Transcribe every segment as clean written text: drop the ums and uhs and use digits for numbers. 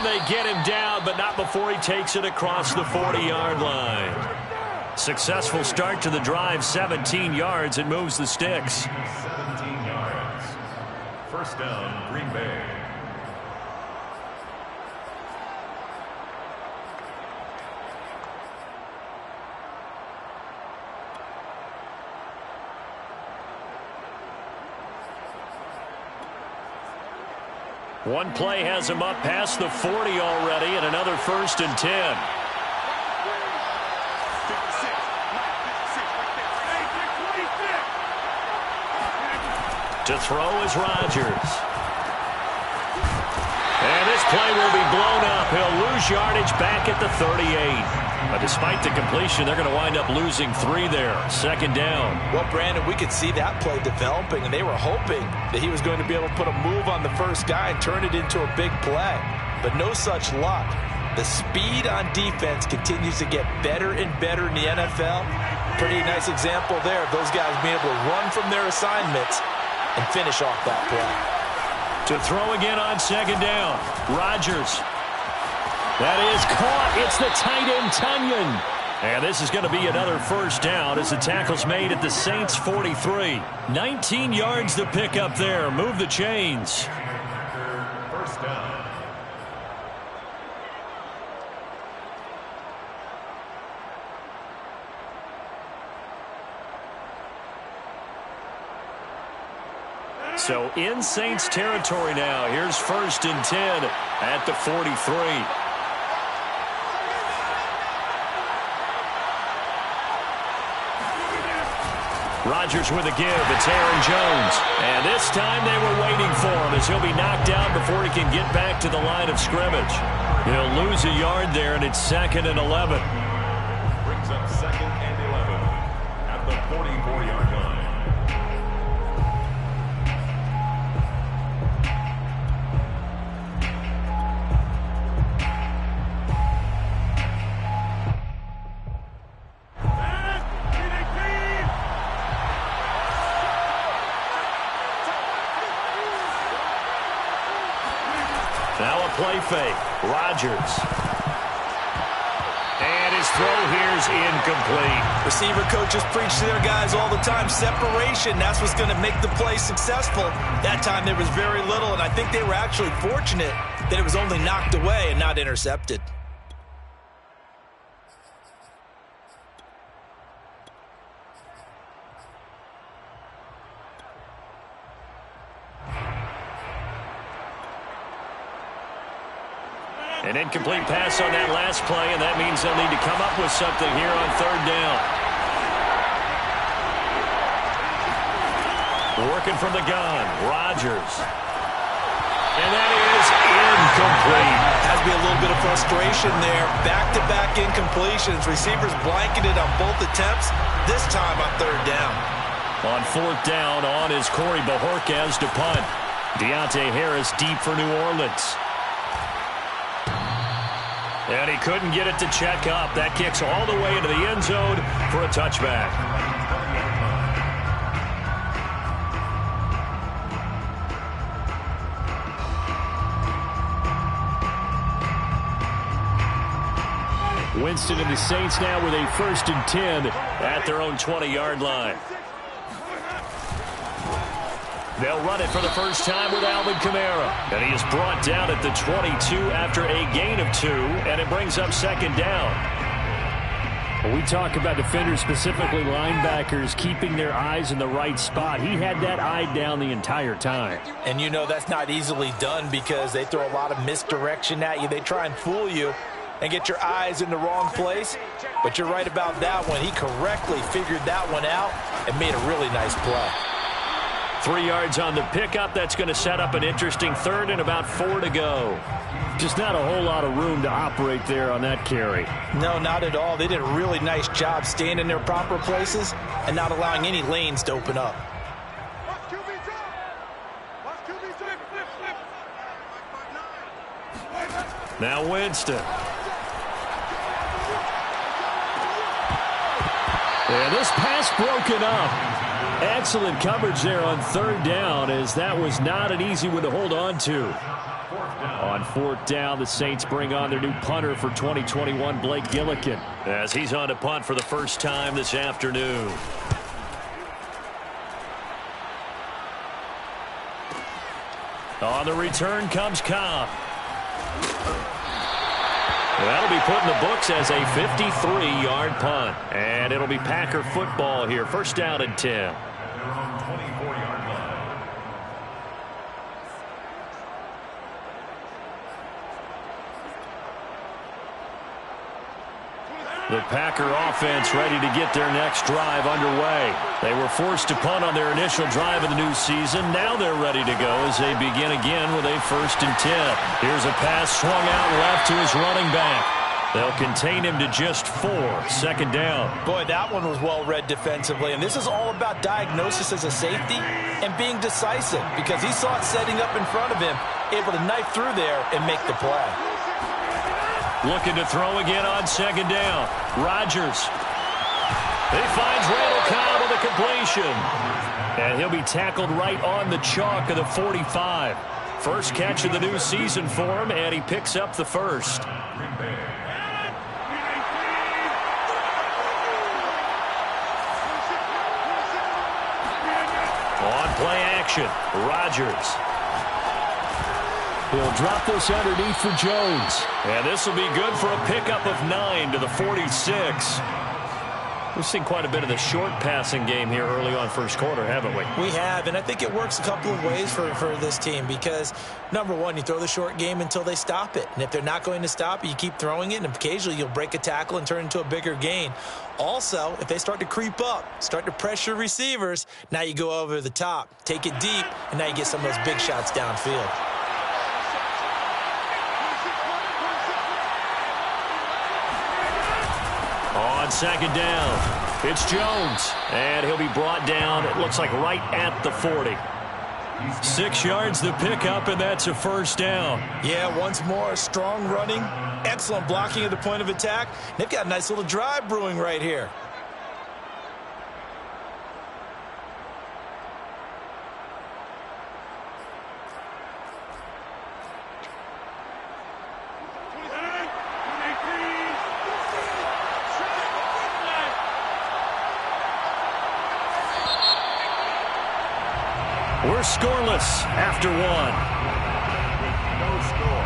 And they get him down, but not before he takes it across the 40-yard line. Successful start to the drive, 17 yards, and moves the sticks. 17 yards. First down, Green Bay. One play has him up past the 40 already, and another 1st and 10. To throw is Rodgers. And this play will be blown up. He'll lose yardage back at the 38. But despite the completion, they're going to wind up losing 3 there. 2nd down. Well, Brandon, we could see that play developing, and they were hoping that he was going to be able to put a move on the first guy and turn it into a big play. But no such luck. The speed on defense continues to get better and better in the NFL. Pretty nice example there of those guys being able to run from their assignments and finish off that play. To throw again on 2nd down. Rodgers. That is caught. It's the tight end, Tunyon. And this is going to be another 1st down as the tackle's made at the Saints' 43. 19 yards to pick up there. Move the chains. 1st down. So in Saints territory now. Here's 1st and 10 at the 43. Rodgers with a give. It's Aaron Jones. And this time they were waiting for him as he'll be knocked down before he can get back to the line of scrimmage. He'll lose a yard there, and it's 2nd and 11. Brings up 2nd and 11 at the 44-yard line. Now a play fake. Rodgers. And his throw here's incomplete. Receiver coaches preach to their guys all the time. Separation, that's what's going to make the play successful. That time there was very little, and I think they were actually fortunate that it was only knocked away and not intercepted. An incomplete pass on that last play, and that means they'll need to come up with something here on 3rd down. Working from the gun, Rodgers. And that is incomplete. Has to be a little bit of frustration there. Back-to-back incompletions. Receivers blanketed on both attempts, this time on 3rd down. On 4th down, on is Corey Bajorquez to punt. Deontay Harris deep for New Orleans. And he couldn't get it to check up. That kicks all the way into the end zone for a touchback. Winston and the Saints now with a 1st and 10 at their own 20-yard line. They'll run it for the first time with Alvin Kamara. And he is brought down at the 22 after a gain of 2, and it brings up 2nd down. When we talk about defenders, specifically linebackers, keeping their eyes in the right spot, he had that eye down the entire time. And you know that's not easily done because they throw a lot of misdirection at you. They try and fool you and get your eyes in the wrong place. But you're right about that one. He correctly figured that one out and made a really nice play. 3 yards on the pickup. That's going to set up an interesting 3rd and about 4 to go. Just not a whole lot of room to operate there on that carry. No, not at all. They did a really nice job staying in their proper places and not allowing any lanes to open up. Now Winston. And this pass broken up. Excellent coverage there on third down, as that was not an easy one to hold on to. On fourth down, the Saints bring on their new punter for 2021, Blake Gillikin, as he's on to punt for the first time this afternoon. On the return comes Cobb. That'll be put in the books as a 53-yard punt. And it'll be Packer football here. First down and 10. The Packer offense ready to get their next drive underway. They were forced to punt on their initial drive of the new season. Now they're ready to go as they begin again with a 1st and 10. Here's a pass swung out left to his running back. They'll contain him to just 4. 2nd down. Boy, that one was well read defensively. And this is all about diagnosis as a safety and being decisive, because he saw it setting up in front of him, able to knife through there and make the play. Looking to throw again on 2nd down. Rodgers. He finds Randall Cobb with a completion. And he'll be tackled right on the chalk of the 45. First catch of the new season for him, and he picks up the first. On play action, Rodgers. He'll drop this underneath for Jones. And this will be good for a pickup of 9 to the 46. We've seen quite a bit of the short passing game here early on first quarter, haven't we? We have, and I think it works a couple of ways for this team, because, number one, you throw the short game until they stop it. And if they're not going to stop it, you keep throwing it, and occasionally you'll break a tackle and turn it into a bigger gain. Also, if they start to creep up, start to pressure receivers, now you go over the top, take it deep, and now you get some of those big shots downfield. On 2nd down, it's Jones, and he'll be brought down, it looks like right at the 40. 6 yards the pickup, and that's a 1st down. Yeah, once more, strong running, excellent blocking at the point of attack. They've got a nice little drive brewing right here. We're scoreless after 1. No score.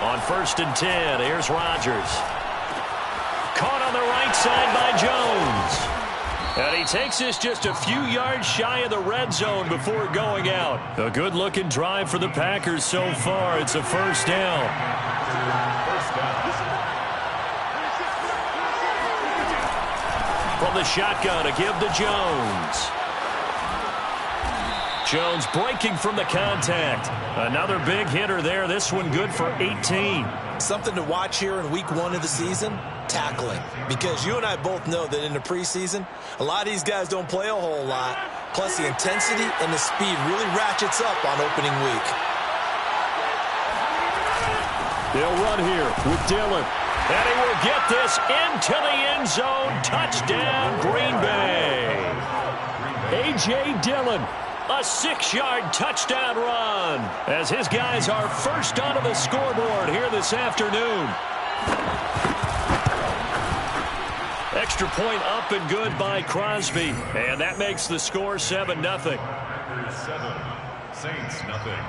On 1st and 10, here's Rodgers. Caught on the right side by Jones. And he takes this just a few yards shy of the red zone before going out. A good-looking drive for the Packers so far. It's a 1st down. From the shotgun, a give to Jones. Jones breaking from the contact. Another big hitter there. This one good for 18. Something to watch here in week 1 of the season, tackling. Because you and I both know that in the preseason, a lot of these guys don't play a whole lot. Plus, the intensity and the speed really ratchets up on opening week. They'll run here with Dillon. And he will get this into the end zone. Touchdown, Green Bay. A.J. Dillon. A 6-yard touchdown run as his guys are first onto the scoreboard here this afternoon. Extra point up and good by Crosby. And that makes the score 7-0. Packers 7, Saints nothing.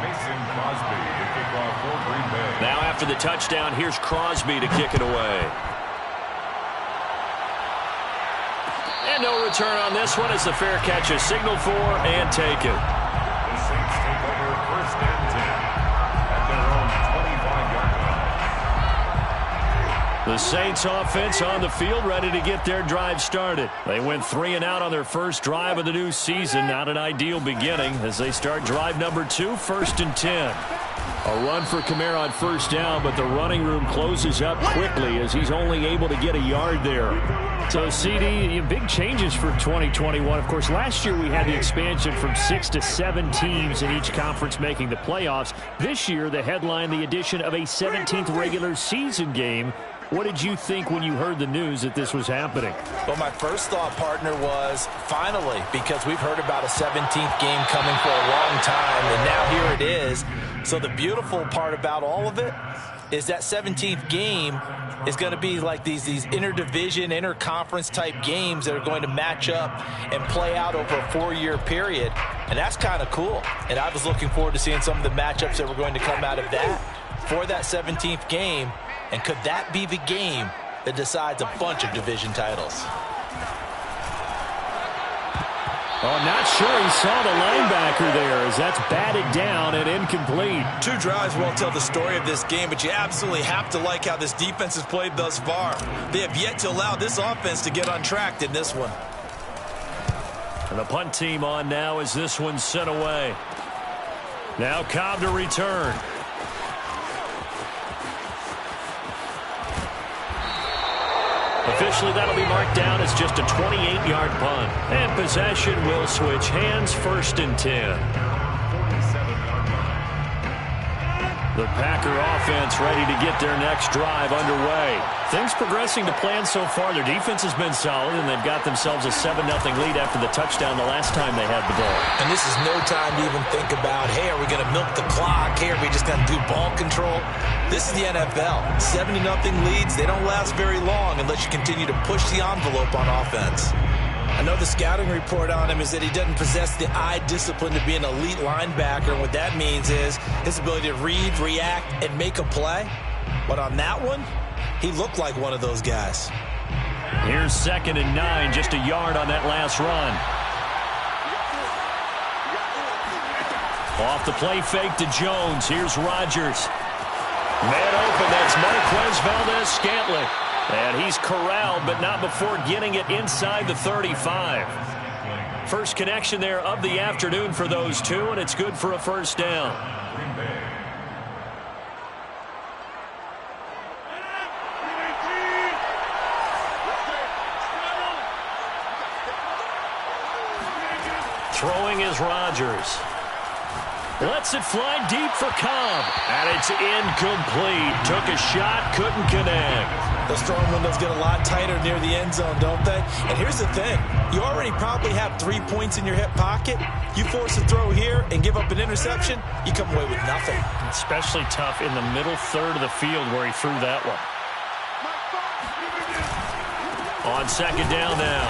Mason Crosby to kick off for Green Bay. Now after the touchdown, here's Crosby to kick it away. And no return on this one as the fair catch is signaled for and taken. The Saints take over 1st and 10 at their own 25-yard line. The Saints offense on the field ready to get their drive started. They went 3 and out on their first drive of the new season. Not an ideal beginning as they start drive number 2, 1st and 10. A run for Kamara on first down, but the running room closes up quickly as he's only able to get a yard there. So, CD, big changes for 2021. Of course, last year we had the expansion from 6 to 7 teams in each conference making the playoffs. This year, the headline, the addition of a 17th regular season game. What did you think when you heard the news that this was happening? Well, my first thought, partner, was finally, because we've heard about a 17th game coming for a long time, and now here it is. So the beautiful part about all of it is that 17th game is going to be like these interdivision, interconference type games that are going to match up and play out over a 4-year period. And that's kind of cool. And I was looking forward to seeing some of the matchups that were going to come out of that for that 17th game. And could that be the game that decides a bunch of division titles? Oh, not sure he saw the linebacker there as that's batted down and incomplete. 2 drives won't tell the story of this game, but you absolutely have to like how this defense has played thus far. They have yet to allow this offense to get untracked in this one. And the punt team on now as this one's sent away. Now Cobb to return. Officially, that'll be marked down as just a 28-yard punt. And possession will switch hands, 1st and 10. The Packer offense ready to get their next drive underway. Things progressing to plan so far. Their defense has been solid, and they've got themselves a 7-0 lead after the touchdown the last time they had the ball. And this is no time to even think about, hey, are we going to milk the clock? Hey, are we just going to do ball control? This is the NFL. 7-0 leads, they don't last very long unless you continue to push the envelope on offense. I know the scouting report on him is that he doesn't possess the eye discipline to be an elite linebacker. And what that means is his ability to read, react, and make a play. But on that one, he looked like one of those guys. Here's 2nd and 9, just a yard on that last run. Off the play fake to Jones. Here's Rodgers. Man open, that's Marquez Valdez-Scantling. And he's corralled, but not before getting it inside the 35. First connection there of the afternoon for those two, and it's good for a 1st down. Throwing is Rodgers. Lets it fly deep for Cobb. And it's incomplete. Took a shot, couldn't connect. Those throwing windows get a lot tighter near the end zone, don't they? And here's the thing. You already probably have 3 points in your hip pocket. You force a throw here and give up an interception, you come away with nothing. Especially tough in the middle third of the field where he threw that one. On 2nd down now.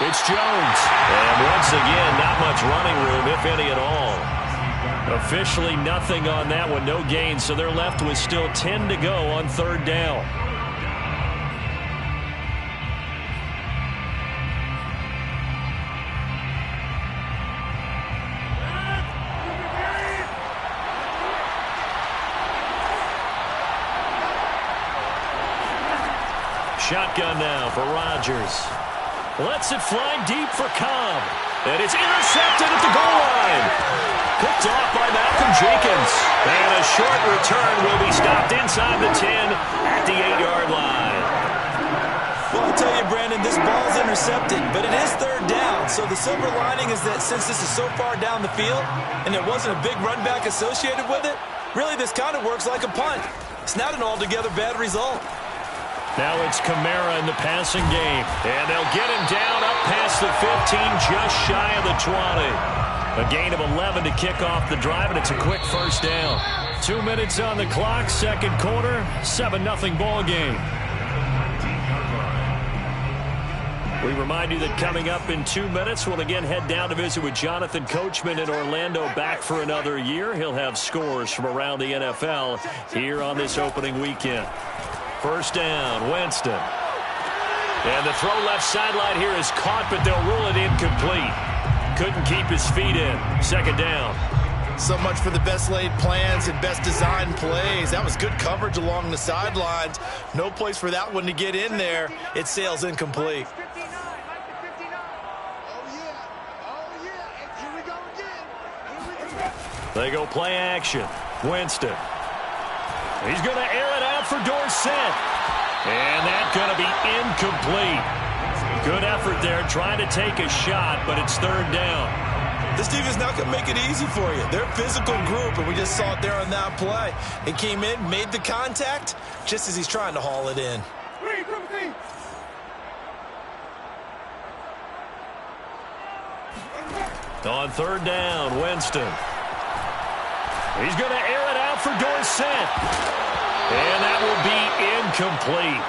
It's Jones. And once again, not much running room, if any at all. Officially nothing on that one, no gain, so they're left with still 10 to go on 3rd down. Shotgun now for Rodgers. Lets it fly deep for Cobb. And it's intercepted at the goal line. Picked off by Malcolm Jenkins. And a short return will be stopped inside the 10 at the 8-yard line. Well, I'll tell you, Brandon, this ball's intercepted, but it is 3rd down. So the silver lining is that since this is so far down the field and there wasn't a big run back associated with it, really this kind of works like a punt. It's not an altogether bad result. Now it's Kamara in the passing game. And they'll get him down up past the 15, just shy of the 20. A gain of 11 to kick off the drive, and it's a quick 1st down. 2 minutes on the clock, 2nd quarter, 7-0 ball game. We remind you that coming up in 2 minutes, we'll again head down to visit with Jonathan Coachman in Orlando, back for another year. He'll have scores from around the NFL here on this opening weekend. 1st down, Winston. And the throw left sideline here is caught, but they'll rule it incomplete. Couldn't keep his feet in. 2nd down. So much for the best laid plans and best designed plays. That was good coverage along the sidelines. No place for that one to get in there. It sails incomplete. They go play action. Winston. He's going to air it out for Dorsett. And that's going to be incomplete. Good effort there trying to take a shot, but it's third down. This defense not going to make it easy for you. They're a physical group, and we just saw it there on that play. It came in, made the contact, just as he's trying to haul it in. On third down, Winston. He's going to air it out for Dorsett. And that will be incomplete.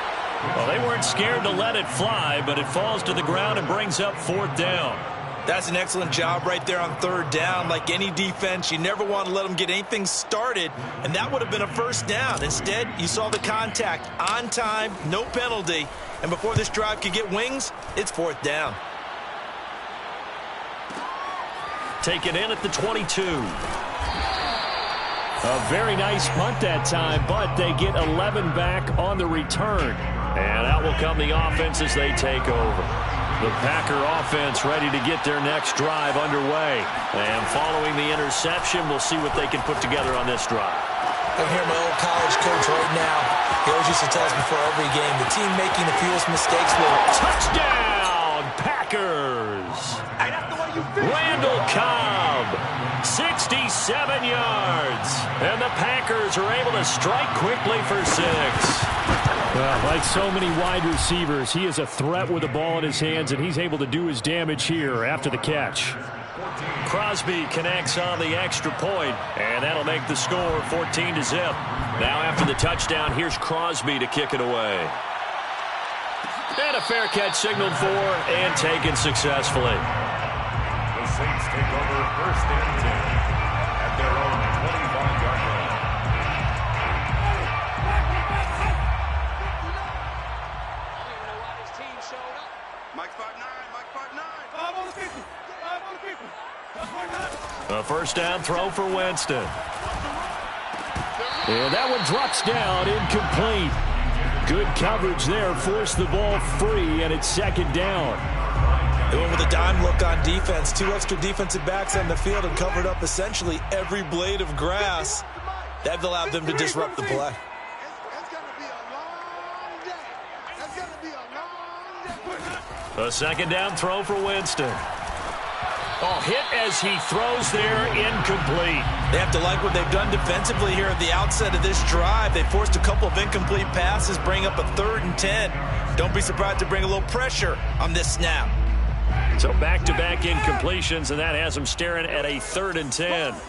Well, they weren't scared to let it fly, but it falls to the ground and brings up fourth down. That's an excellent job right there on third down. Like any defense, you never want to let them get anything started, and that would have been a first down. Instead, you saw the contact on time, no penalty, and before this drive could get wings, it's fourth down. Taken in at the 22. A very nice punt that time, but they get 11 back on the return. And out will come the offense as they take over. The Packer offense ready to get their next drive underway. And following the interception, we'll see what they can put together on this drive. I hear my old college coach right now. He always used to tell us before every game, the team making the fewest mistakes will... Touchdown, Packers! Randall Cobb, 67 yards. And the Packers are able to strike quickly for 6. Well, like so many wide receivers, he is a threat with the ball in his hands, and he's able to do his damage here after the catch. Crosby connects on the extra point, and that'll make the score 14-0. Now after the touchdown, here's Crosby to kick it away. And a fair catch signaled for and taken successfully. The Saints take over first and 10 at their own 25-yard line. Mike 5'9", Mike 5'9". 5 on the 50. 5 on the 50. A first down throw for Winston. And that one drops down, incomplete. Good coverage there, forced the ball free, and it's second down. They went with a dime look on defense. 2 extra defensive backs on the field and covered up essentially every blade of grass. That allowed them to disrupt the play. It's going to be a long day. It's going to be a long day. A second down throw for Winston. Oh, hit as he throws there, incomplete. They have to like what they've done defensively here at the outset of this drive. They forced a couple of incomplete passes, bring up a 3rd and 10. Don't be surprised to bring a little pressure on this snap. So back-to-back incompletions, and that has them staring at a 3rd and 10. Wait.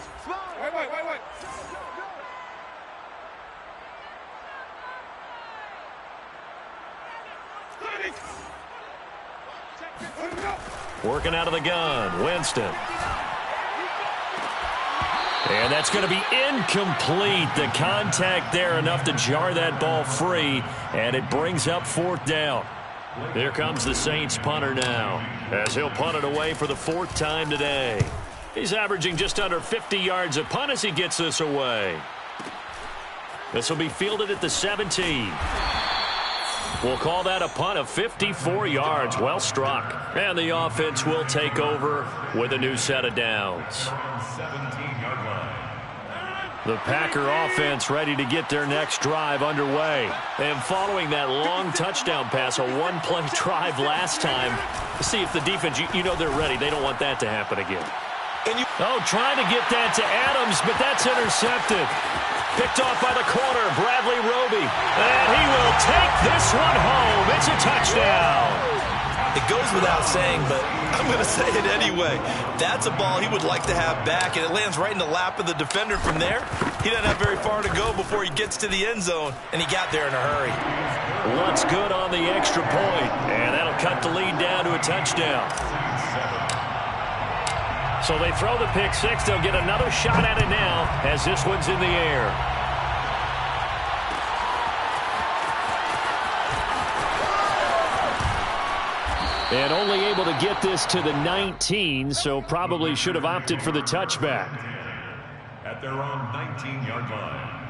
Working out of the gun, Winston. And that's going to be incomplete. The contact there enough to jar that ball free, and it brings up 4th down. Here comes the Saints punter now, as he'll punt it away for the 4th time today. He's averaging just under 50 yards a punt as he gets this away. This will be fielded at the 17. We'll call that a punt of 54 yards. Well struck. And the offense will take over with a new set of downs. 17-yard line. The Packer offense ready to get their next drive underway. And following that long touchdown pass, a one-play drive last time, see if the defense, you know they're ready. They don't want that to happen again. Trying to get that to Adams, but that's intercepted. Picked off by the corner, Bradley Roby. And he will take this one home. It's a touchdown. It goes without saying, but I'm going to say it anyway. That's a ball he would like to have back, and it lands right in the lap of the defender from there. He doesn't have very far to go before he gets to the end zone, and he got there in a hurry. What's good on the extra point, and that'll cut the lead down to a touchdown. So they throw the pick six. They'll get another shot at it now as this one's in the air. And only able to get this to the 19, so probably should have opted for the touchback. At their own 19-yard line.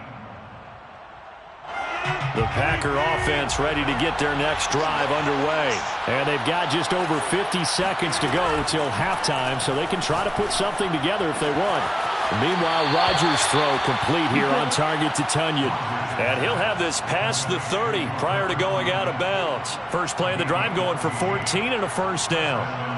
The Packer offense ready to get their next drive underway. And they've got just over 50 seconds to go till halftime, so they can try to put something together if they want. Meanwhile, Rodgers' throw complete here on target to Tunyon. And he'll have this past the 30 prior to going out of bounds. First play of the drive going for 14 and a first down.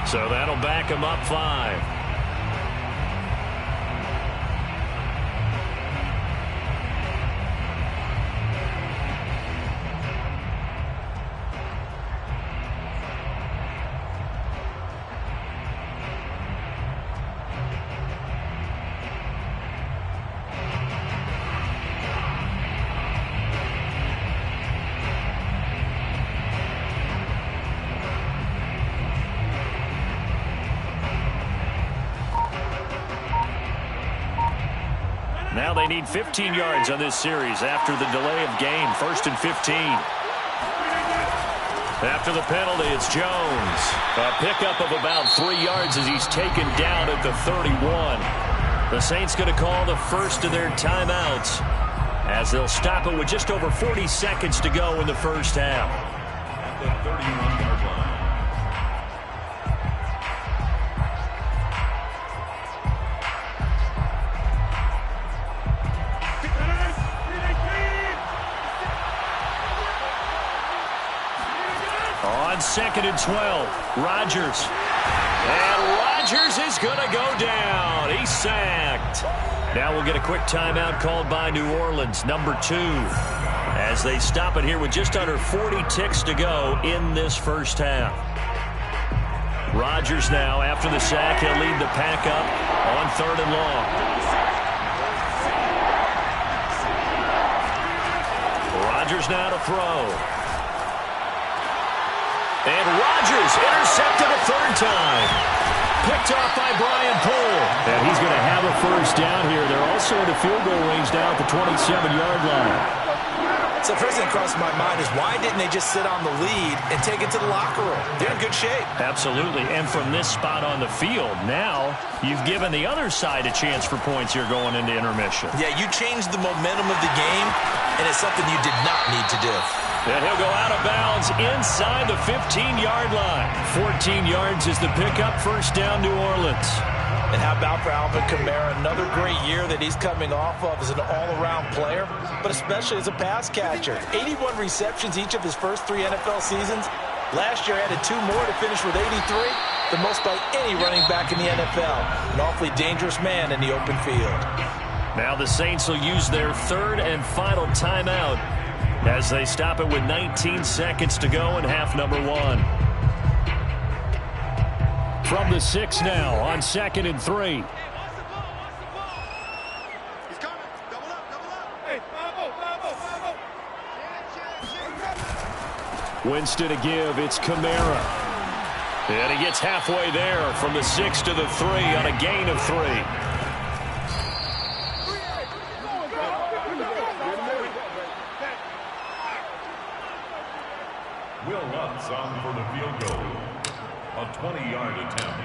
So that'll back him up 5. Now they need 15 yards on this series after the delay of game. 1st and 15. After the penalty, it's Jones. A pickup of about 3 yards as he's taken down at the 31. The Saints going to call the first of their timeouts as they'll stop it with just over 40 seconds to go in the first half. At the 31-yard line. On 2nd and 12, Rodgers. And Rodgers is going to go down. He's sacked. Now we'll get a quick timeout called by New Orleans, number 2, as they stop it here with just under 40 ticks to go in this first half. Rodgers now, after the sack, he'll lead the pack up on 3rd and long. Rodgers now to throw. And Rodgers intercepted a 3rd time. Picked off by Brian Poole. And he's going to have a first down here. They're also in the field goal range now at the 27-yard line. So the first thing that crossed my mind is why didn't they just sit on the lead and take it to the locker room? They're in good shape. Absolutely. And from this spot on the field, now you've given the other side a chance for points here going into intermission. Yeah, you changed the momentum of the game, and it's something you did not need to do. And he'll go out of bounds inside the 15-yard line. 14 yards is the pickup. First down, New Orleans. And how about for Alvin Kamara? Another great year that he's coming off of as an all-around player, but especially as a pass catcher. 81 receptions each of his first 3 NFL seasons. Last year added 2 more to finish with 83, the most by any running back in the NFL. An awfully dangerous man in the open field. Now the Saints will use their 3rd and final timeout as they stop it with 19 seconds to go in half number 1. From the 6 now on 2nd and 3. He's coming. Double up. Hey, 5-0. Winston to give. It's Kamara. And he gets halfway there from the 6 to the 3 on a gain of 3. Will Lutz on for the field goal. A 20-yard attempt.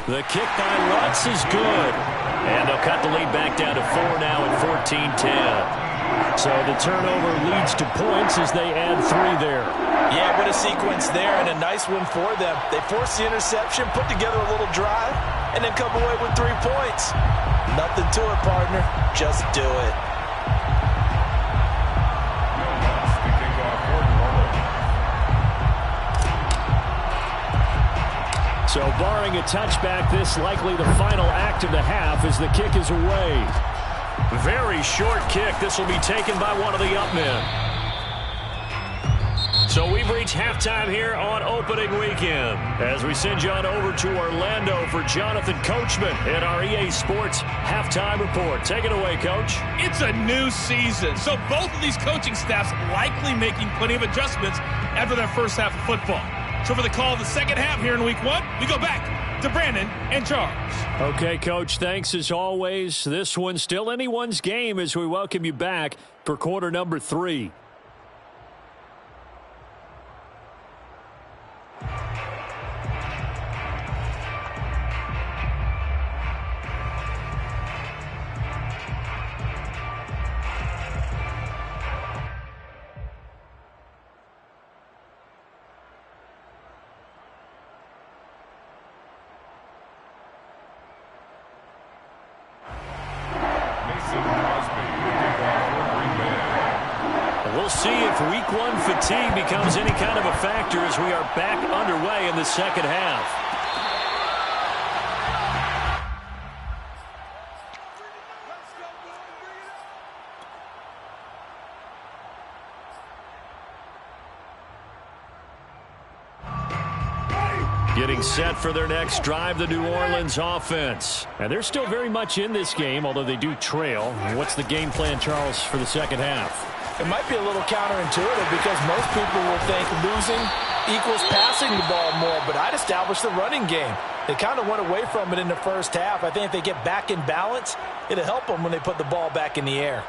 The kick by Lutz is good. And they'll cut the lead back down to 4 now at 14-10. So the turnover leads to points as they add 3 there. Yeah, what a sequence there, and a nice one for them. They force the interception, put together a little drive, and then come away with 3 points. Nothing to it, partner. Just do it. So barring a touchback, this likely the final act of the half as the kick is away. Very short kick. This will be taken by one of the up men. So we've reached halftime here on opening weekend as we send you on over to Orlando for Jonathan Coachman in our EA Sports halftime report. Take it away, Coach. It's a new season, so both of these coaching staffs likely making plenty of adjustments after their first half of football. So for the call of the second half here in week one, we go back to Brandon and Charles. Okay, Coach, thanks as always. This one's still anyone's game as we welcome you back for quarter number 3. We'll see if week 1 fatigue becomes any kind of a factor as we are back underway in the second half. Getting set for their next drive, the New Orleans offense. And they're still very much in this game, although they do trail. What's the game plan, Charles, for the second half? It might be a little counterintuitive because most people will think losing equals passing the ball more, but I'd establish the running game. They kind of went away from it in the first half. I think if they get back in balance, it'll help them when they put the ball back in the air.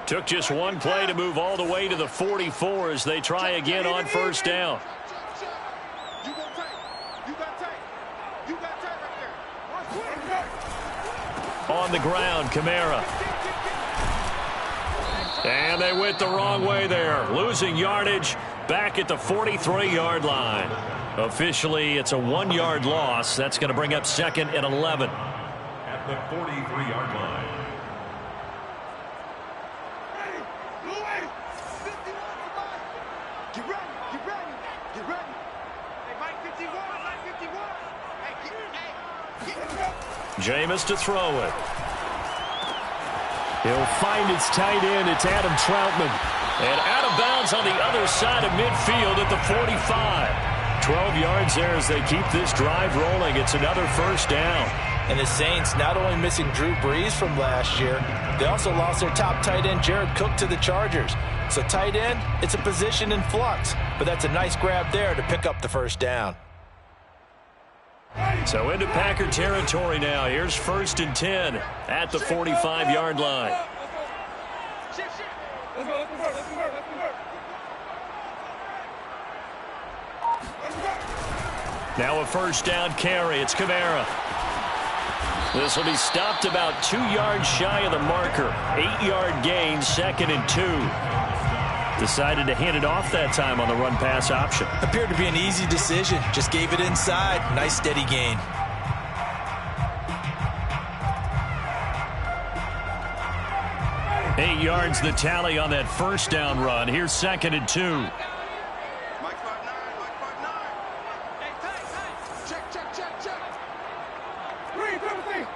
Took just one play to move all the way to the 44 as they try again on first down. On the ground, Kamara. And they went the wrong way there. Losing yardage back at the 43-yard line. Officially, it's a 1-yard loss. That's going to bring up second and 11. At the 43-yard line. Jameis to throw it. He'll find his tight end. It's Adam Troutman. And out of bounds on the other side of midfield at the 45. 12 yards there as they keep this drive rolling. It's another first down. And the Saints not only missing Drew Brees from last year, they also lost their top tight end, Jared Cook, to the Chargers. So tight end, it's a position in flux. But that's a nice grab there to pick up the first down. So into Packer territory now. Here's first and 10 at the 45-yard line. Now a first down carry. It's Kamara. This will be stopped about 2 yards shy of the marker. 8-yard gain, second and 2. Decided to hand it off that time on the run-pass option. Appeared to be an easy decision. Just gave it inside. Nice steady gain. Eight yards the tally on that first down run. Here's second and 2. Mike 5-9, Mike 5-9. Hey, check. Check. 3, 3.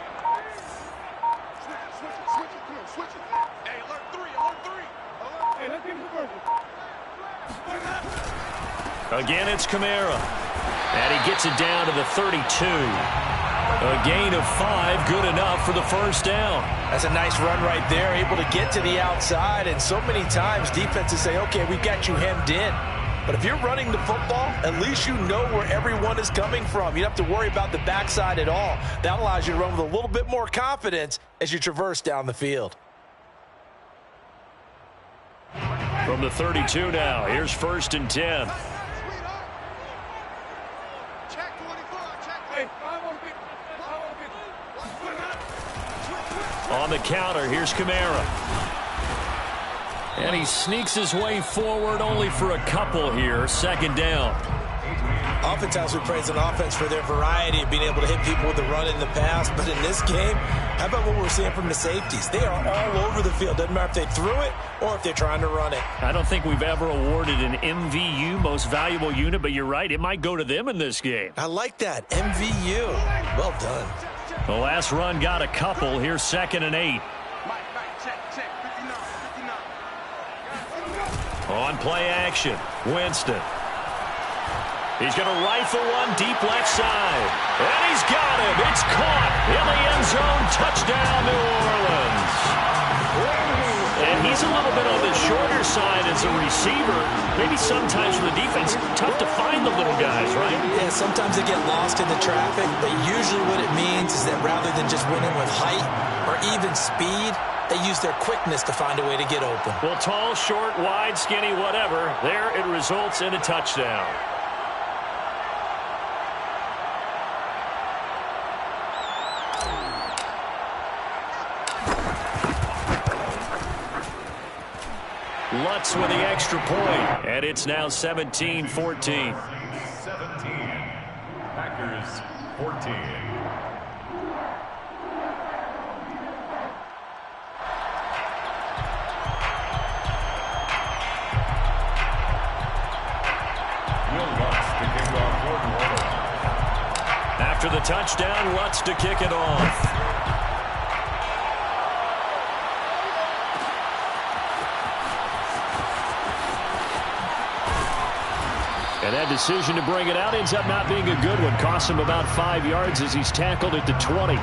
Switch it. Come on, switch it. Hey, alert 3. Hey, let's get him the Again, it's Kamara. And he gets it down to the 32. A gain of 5, good enough for the first down. That's a nice run right there, able to get to the outside. And so many times defenses say, okay, we've got you hemmed in. But if you're running the football, at least you know where everyone is coming from. You don't have to worry about the backside at all. That allows you to run with a little bit more confidence as you traverse down the field. From the 32 now, here's first and 10. On the counter, here's Kamara. And he sneaks his way forward only for a couple here. Second down. Oftentimes we praise an offense for their variety of being able to hit people with the run in the past. But in this game, how about what we're seeing from the safeties? They are all over the field. Doesn't matter if they threw it or if they're trying to run it. I don't think we've ever awarded an MVU, most valuable unit, but you're right. It might go to them in this game. I like that. MVU. Well done. The last run got a couple. Here's 2nd and 8. Check, 59, 59. On play action, Winston. He's going to rifle one deep left side. And he's got him. It's caught in the end zone. Touchdown, New Orleans. And he's a little bit on the shorter side as a receiver. Maybe sometimes for the defense, tough to find the little guys, right? Yeah, sometimes they get lost in the traffic, but usually what it means is that rather than just winning with height or even speed, they use their quickness to find a way to get open. Well, tall, short, wide, skinny, whatever, there it results in a touchdown. Lutz with the extra point, and it's now 17-14. 17. Packers 14. After the touchdown, Lutz to kick it off. And that decision to bring it out ends up not being a good one. Costs him about 5 yards as he's tackled at the 20.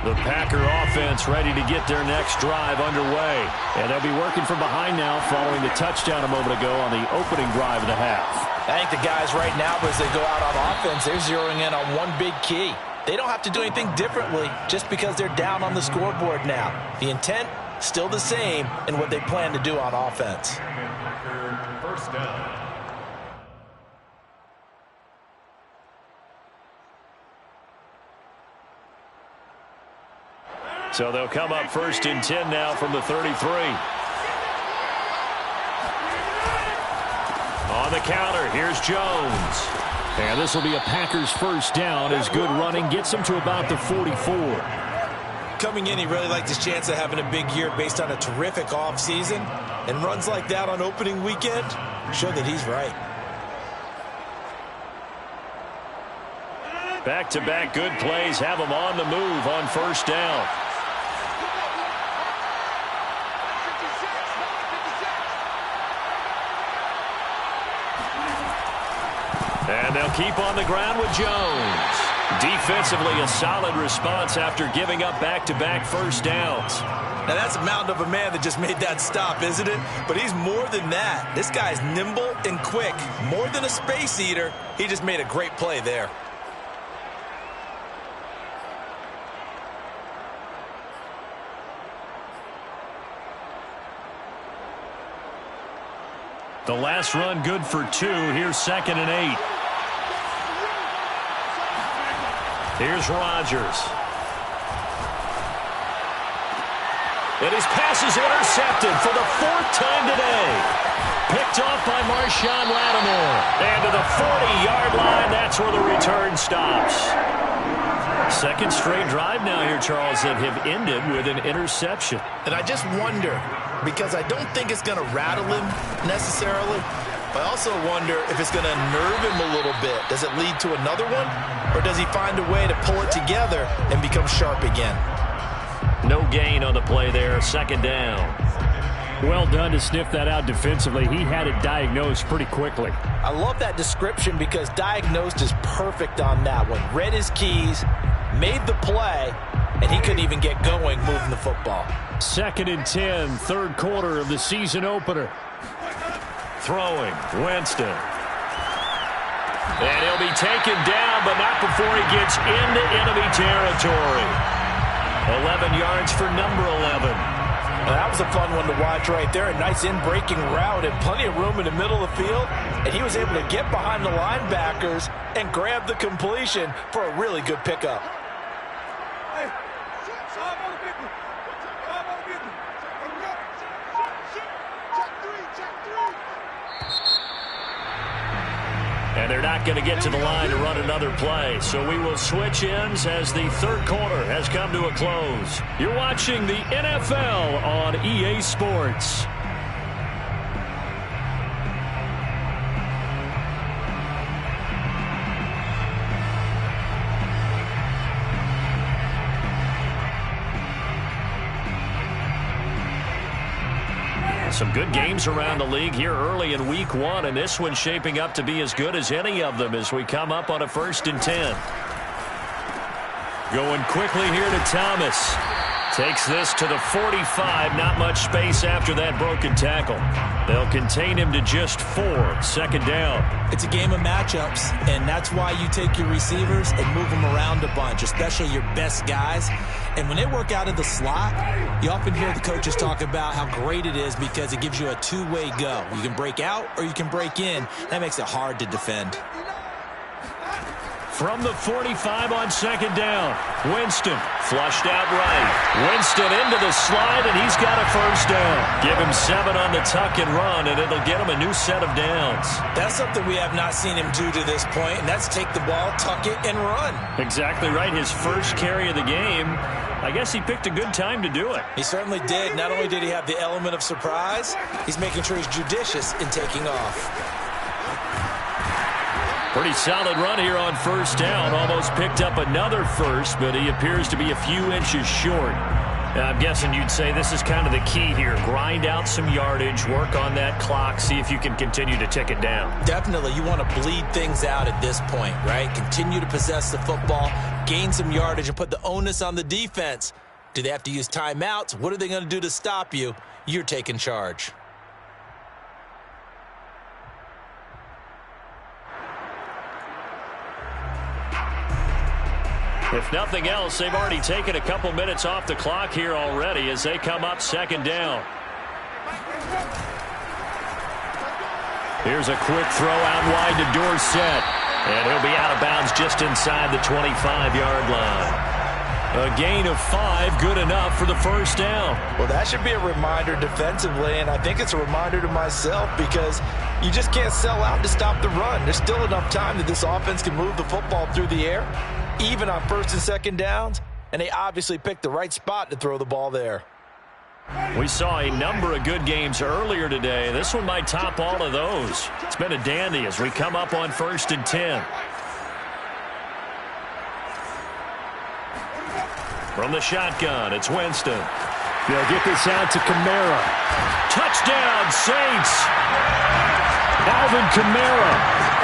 The Packer offense ready to get their next drive underway. And they'll be working from behind now following the touchdown a moment ago on the opening drive of the half. I think the guys right now, as they go out on offense, they're zeroing in on one big key. They don't have to do anything differently just because they're down on the scoreboard now. The intent, still the same in what they plan to do on offense. First down. So they'll come up 1st and 10 now from the 33. On the counter, here's Jones. And this will be a Packers first down as good running gets him to about the 44. Coming in, he really liked his chance of having a big year based on a terrific offseason. And runs like that on opening weekend show that he's right. Back-to-back good plays have him on the move on first down. And they'll keep on the ground with Jones. Defensively, a solid response after giving up back-to-back first downs. Now, that's a mountain of a man that just made that stop, isn't it? But he's more than that. This guy's nimble and quick. More than a space eater. He just made a great play there. The last run good for 2. Here's 2nd and 8. Here's Rodgers. And his pass is intercepted for the 4th time today. Picked off by Marshawn Lattimore. And to the 40-yard line, that's where the return stops. Second straight drive now here, Charles, that have ended with an interception. And I just wonder, because I don't think it's going to rattle him necessarily, but I also wonder if it's going to nerve him a little bit. Does it lead to another one? Or does he find a way to pull it together and become sharp again? No gain on the play there. Second down. Well done to sniff that out defensively. He had it diagnosed pretty quickly. I love that description because diagnosed is perfect on that one. Read his keys, made the play, and he couldn't even get going moving the football. 2nd and 10, third quarter of the season opener. Throwing, Winston. And he'll be taken down, but not before he gets into enemy territory. 11 yards for number 11. Well, that was a fun one to watch right there. A nice in-breaking route and plenty of room in the middle of the field. And he was able to get behind the linebackers and grab the completion for a really good pickup. And they're not going to get to the line to run another play. So we will switch ends as the third quarter has come to a close. You're watching the NFL on EA Sports. Some good games around the league here early in week 1, and this one's shaping up to be as good as any of them as we come up on a 1st and 10. Going quickly here to Thomas. Takes this to the 45. Not much space after that broken tackle. They'll contain him to just 4. 2nd down. It's a game of matchups, and that's why you take your receivers and move them around a bunch, especially your best guys. And when they work out of the slot, you often hear the coaches talk about how great it is because it gives you a two-way go. You can break out or you can break in. That makes it hard to defend. From the 45 on 2nd down. Winston flushed out right. Winston into the slide, and he's got a 1st down. Give him 7 on the tuck and run, and it'll get him a new set of downs. That's something we have not seen him do to this point, and that's take the ball, tuck it, and run. Exactly right. His first carry of the game. I guess he picked a good time to do it. He certainly did. Not only did he have the element of surprise, he's making sure he's judicious in taking off. Pretty solid run here on 1st down. Almost picked up another first, but he appears to be a few inches short. Now, I'm guessing you'd say this is kind of the key here. Grind out some yardage, work on that clock, see if you can continue to tick it down. Definitely. You want to bleed things out at this point, right? Continue to possess the football, gain some yardage, and put the onus on the defense. Do they have to use timeouts? What are they going to do to stop you? You're taking charge. If nothing else, they've already taken a couple minutes off the clock here already as they come up 2nd down. Here's a quick throw out wide to Dorsett. And he'll be out of bounds just inside the 25-yard line. A gain of 5, good enough for the 1st down. Well, that should be a reminder defensively, and I think it's a reminder to myself because you just can't sell out to stop the run. There's still enough time that this offense can move the football through the air, even on 1st and 2nd downs, and they obviously picked the right spot to throw the ball there. We saw a number of good games earlier today. This one might top all of those. It's been a dandy as we come up on 1st and 10. From the shotgun, it's Winston. They'll get this out to Kamara. Touchdown, Saints! Alvin Kamara,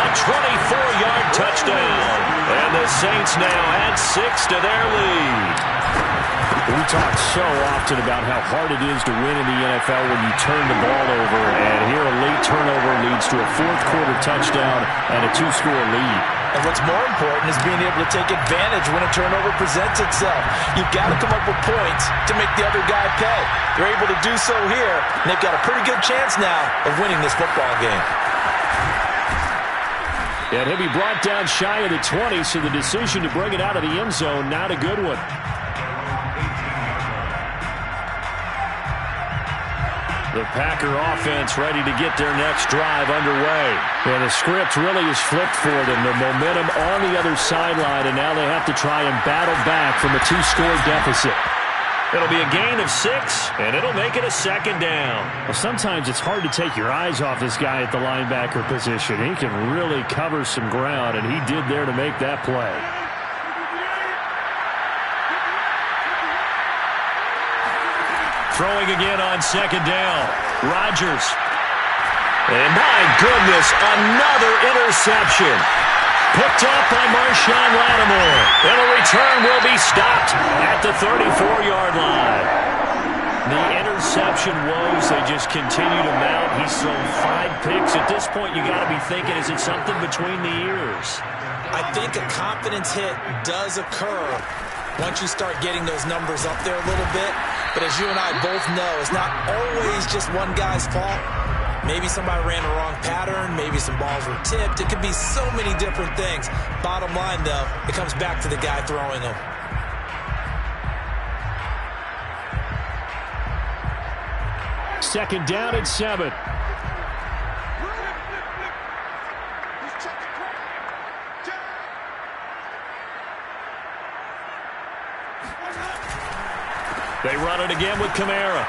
a 24-yard touchdown. And the Saints now add 6 to their lead. We talk so often about how hard it is to win in the NFL when you turn the ball over, and here a late turnover leads to a 4th quarter touchdown and a 2-score lead. And what's more important is being able to take advantage when a turnover presents itself. You've got to come up with points to make the other guy pay. They're able to do so here, and they've got a pretty good chance now of winning this football game. And he'll be brought down shy of the 20, so the decision to bring it out of the end zone, not a good one. The Packer offense ready to get their next drive underway. And the script really is flipped for them. The momentum on the other sideline, and now they have to try and battle back from a 2-score deficit. It'll be a gain of 6, and it'll make it a 2nd down. Well, sometimes it's hard to take your eyes off this guy at the linebacker position. He can really cover some ground, and he did there to make that play. Throwing again on 2nd down. Rodgers. And my goodness, another interception. Picked up by Marshawn Lattimore. And the return will be stopped at the 34-yard line. The interception woes, they just continue to mount. He's thrown 5 picks. At this point, you got to be thinking, is it something between the ears? I think a confidence hit does occur once you start getting those numbers up there a little bit. But as you and I both know, it's not always just one guy's fault. Maybe somebody ran the wrong pattern. Maybe some balls were tipped. It could be so many different things. Bottom line, though, it comes back to the guy throwing them. Second down and 7. They run it again with Kamara.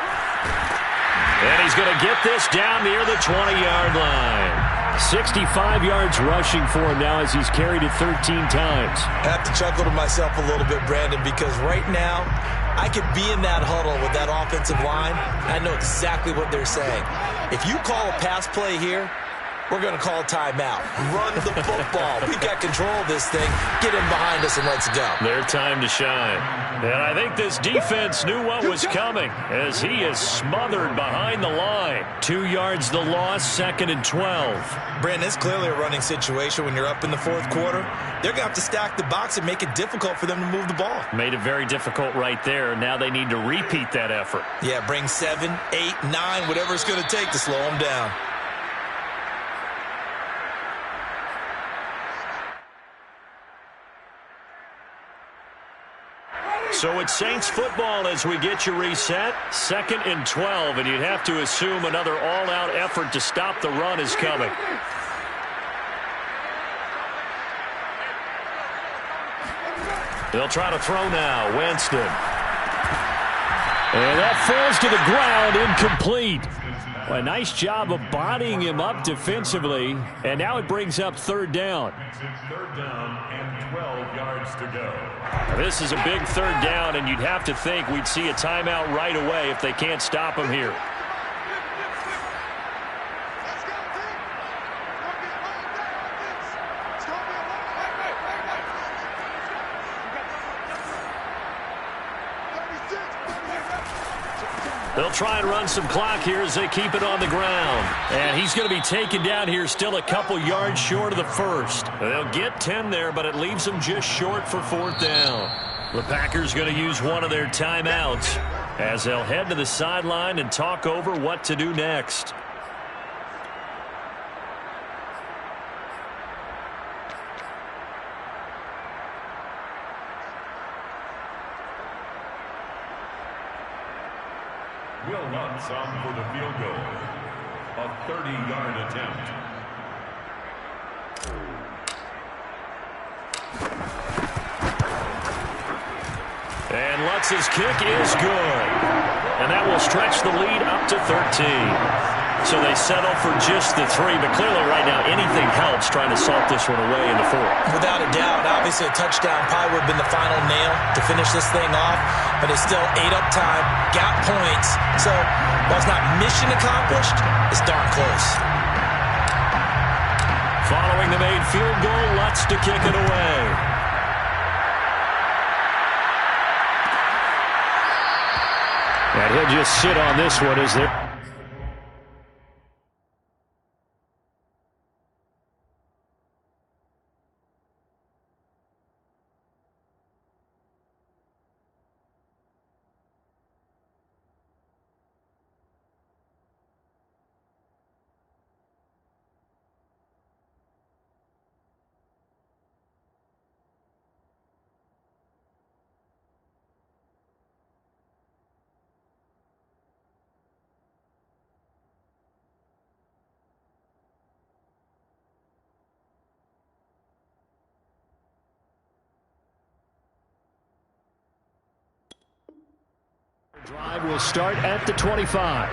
And he's going to get this down near the 20-yard line. 65 yards rushing for him now as he's carried it 13 times. I have to chuckle to myself a little bit, Brandon, because right now I could be in that huddle with that offensive line. I know exactly what they're saying. If you call a pass play here, we're going to call a timeout. Run the football. We've got control of this thing. Get in behind us and let's go. Their time to shine. And I think this defense knew what was coming as he is smothered behind the line. 2 yards the loss, 2nd and 12. Brandon, it's clearly a running situation when you're up in the 4th quarter. They're going to have to stack the box and make it difficult for them to move the ball. Made it very difficult right there. Now they need to repeat that effort. Yeah, bring 7, 8, 9, whatever it's going to take to slow them down. So it's Saints football as we get you reset. 2nd and 12, and you'd have to assume another all-out effort to stop the run is coming. They'll try to throw now. Winston. And that falls to the ground, incomplete. Well, a nice job of bodying him up defensively, and now it brings up 3rd down. 3rd down and 12 yards to go. This is a big 3rd down, and you'd have to think we'd see a timeout right away if they can't stop him here. They'll try and run some clock here as they keep it on the ground. And he's going to be taken down here still a couple yards short of the 1st. They'll get 10 there, but it leaves them just short for 4th down. The Packers going to use one of their timeouts as they'll head to the sideline and talk over what to do next. Will Lutz on for the field goal. A 30-yard attempt. And Lutz's kick is good. And that will stretch the lead up to 13. So they settle for just the 3, but clearly right now anything helps trying to salt this one away in the 4th. Without a doubt, obviously a touchdown probably would have been the final nail to finish this thing off, but it's still 8 up time, got points. So while it's not mission accomplished, it's darn close. Following the made field goal, Lutz to kick it away. And he'll just sit on this one as they're Drive will start at the 25.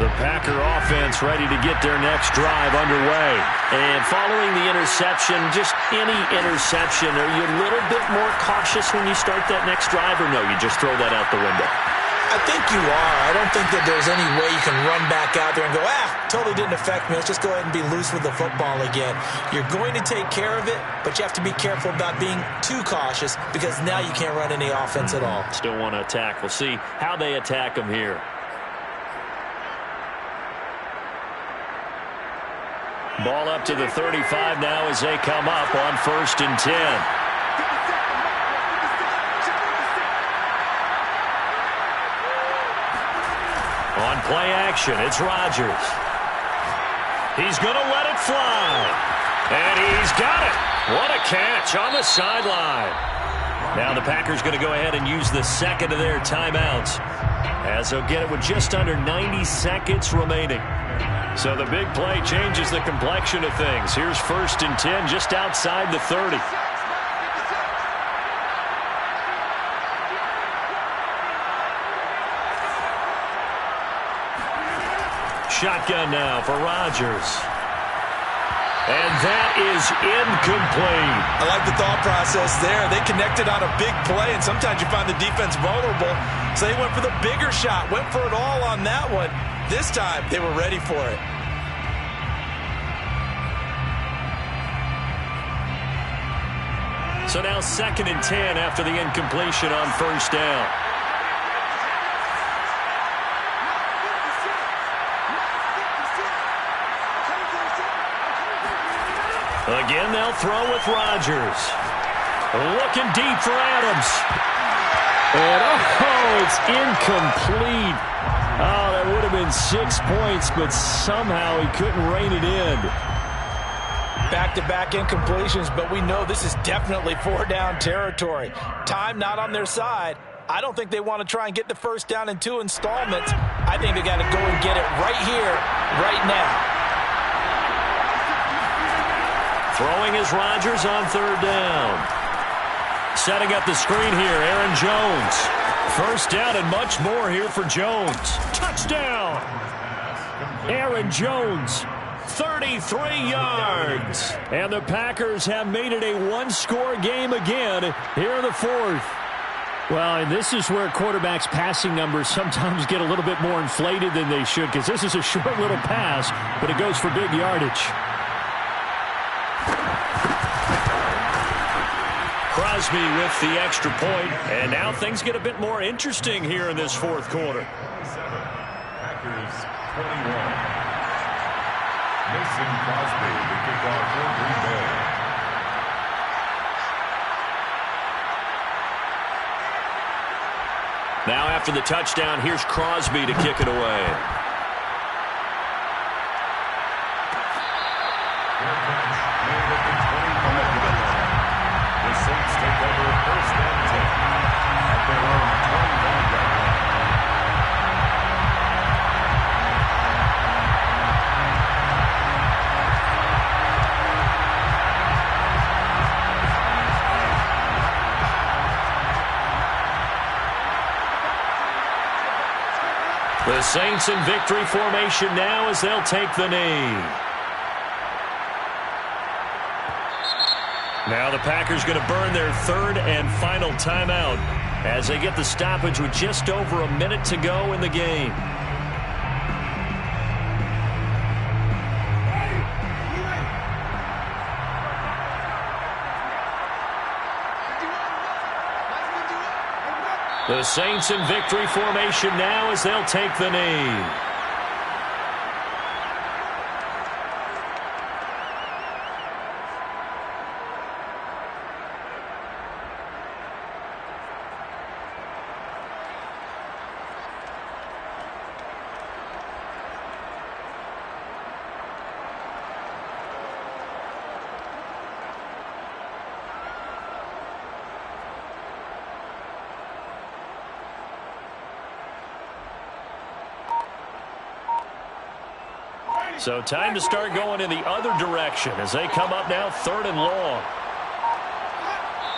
The Packer offense ready to get their next drive underway. And following the interception, just any interception, are you a little bit more cautious when you start that next drive, or no, you just throw that out the window? I think you are. I don't think that there's any way you can run back out there and go, totally didn't affect me. Let's just go ahead and be loose with the football again. You're going to take care of it, but you have to be careful about being too cautious because now you can't run any offense at all. Still want to attack. We'll see how they attack them here. Ball up to the 35 now as they come up on 1st and 10. On play action, it's Rodgers. He's going to let it fly. And he's got it. What a catch on the sideline. Now the Packers going to go ahead and use the second of their timeouts, as they'll get it with just under 90 seconds remaining. So the big play changes the complexion of things. Here's 1st and 10 just outside the 30. Shotgun now for Rodgers. And that is incomplete. I like the thought process there. They connected on a big play, and sometimes you find the defense vulnerable. So they went for the bigger shot, went for it all on that one. This time, they were ready for it. So now 2nd and 10 after the incompletion on 1st down. Again, they'll throw with Rodgers. Looking deep for Adams. And, it's incomplete. Oh, that would have been 6 points, but somehow he couldn't rein it in. Back-to-back incompletions, but we know this is definitely 4-down territory. Time not on their side. I don't think they want to try and get the 1st down in 2 installments. I think they got to go and get it right here, right now. Throwing is Rodgers on 3rd down. Setting up the screen here, Aaron Jones. 1st down and much more here for Jones. Touchdown! Aaron Jones, 33 yards. And the Packers have made it a one-score game again here in the 4th. Well, and this is where quarterbacks' passing numbers sometimes get a little bit more inflated than they should, because this is a short little pass, but it goes for big yardage. Crosby with the extra point, and now things get a bit more interesting here in this 4th quarter. Packers 21. Mason Crosby, the kickoff for Green Bay. Now after the touchdown, here's Crosby to kick it away. Saints take over 1st and 10 at their own 25-yard line. The Saints in victory formation now as they'll take the knee. Now the Packers going to burn their 3rd and final timeout as they get the stoppage with just over a minute to go in the game. The Saints in victory formation now as they'll take the knee. So time to start going in the other direction as they come up now 3rd and long.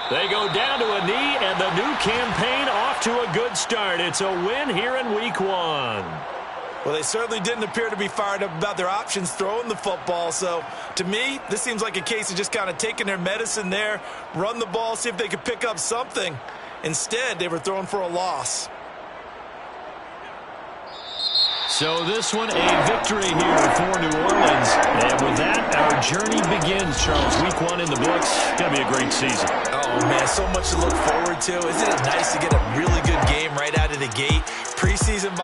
They go down to a knee, and the new campaign off to a good start. It's a win here in Week 1. Well, they certainly didn't appear to be fired up about their options throwing the football. So, to me, this seems like a case of just kind of taking their medicine there, run the ball, see if they could pick up something. Instead, they were throwing for a loss. So this one, a victory here for New Orleans. And with that, our journey begins, Charles. Week 1 in the books. Going to be a great season. Oh, man, so much to look forward to. Isn't it nice to get a really good game right out of the gate? Preseason.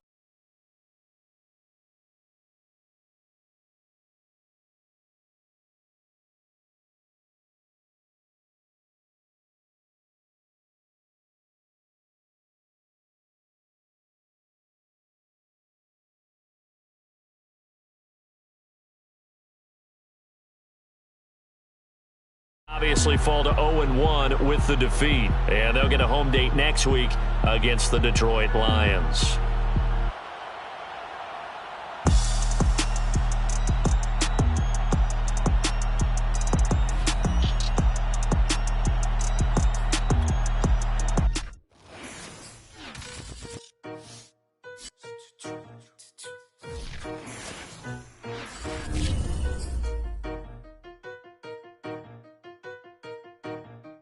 Obviously fall to 0-1 with the defeat. And they'll get a home date next week against the Detroit Lions.